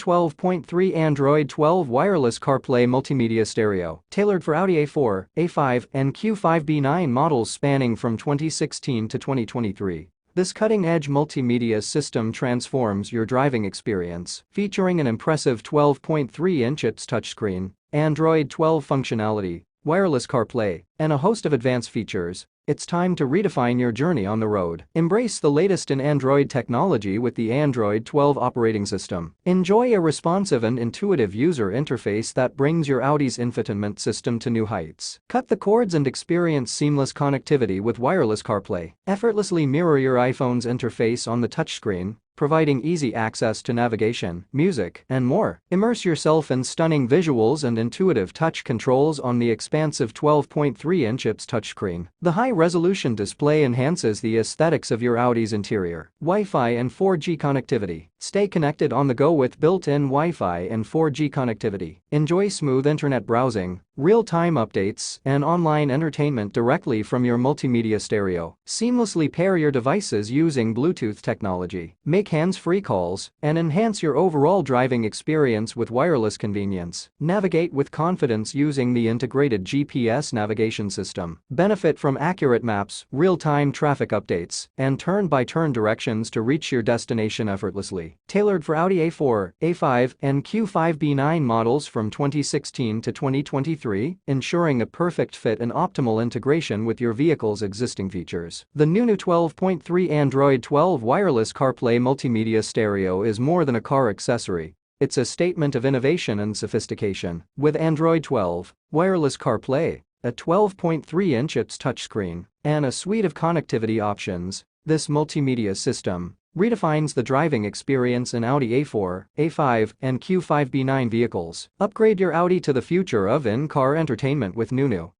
12.3 Android 12 Wireless Carplay Multimedia Stereo, tailored for Audi A4, A5, and Q5B9 models spanning from 2016 to 2023. This cutting-edge multimedia system transforms your driving experience, featuring an impressive 12.3-inch touchscreen, Android 12 functionality, wireless CarPlay, and a host of advanced features. It's time to redefine your journey on the road. Embrace the latest in Android technology with the Android 12 operating system. Enjoy a responsive and intuitive user interface that brings your Audi's infotainment system to new heights. Cut the cords and experience seamless connectivity with wireless CarPlay. Effortlessly mirror your iPhone's interface on the touchscreen, providing easy access to navigation, music, and more. Immerse yourself in stunning visuals and intuitive touch controls on the expansive 12.3-inch touchscreen. The high-resolution display enhances the aesthetics of your Audi's interior. Wi-Fi and 4G connectivity. Stay connected on the go with built-in Wi-Fi and 4G connectivity. Enjoy smooth internet browsing, real-time updates, and online entertainment directly from your multimedia stereo. Seamlessly pair your devices using Bluetooth technology. Make hands-free calls and enhance your overall driving experience with wireless convenience. Navigate with confidence using the integrated GPS navigation system. Benefit from accurate maps, real-time traffic updates, and turn-by-turn directions to reach your destination effortlessly. Tailored for Audi A4, A5, and Q5B9 models from 2016 to 2023, ensuring a perfect fit and optimal integration with your vehicle's existing features. The Nunoo 12.3 Android 12 Wireless Carplay Multimedia Stereo is more than a car accessory. It's a statement of innovation and sophistication. With Android 12, Wireless CarPlay, a 12.3-inch touchscreen, and a suite of connectivity options, this multimedia system redefines the driving experience in Audi A4, A5, and Q5B9 vehicles. Upgrade your Audi to the future of in-car entertainment with Nunoo.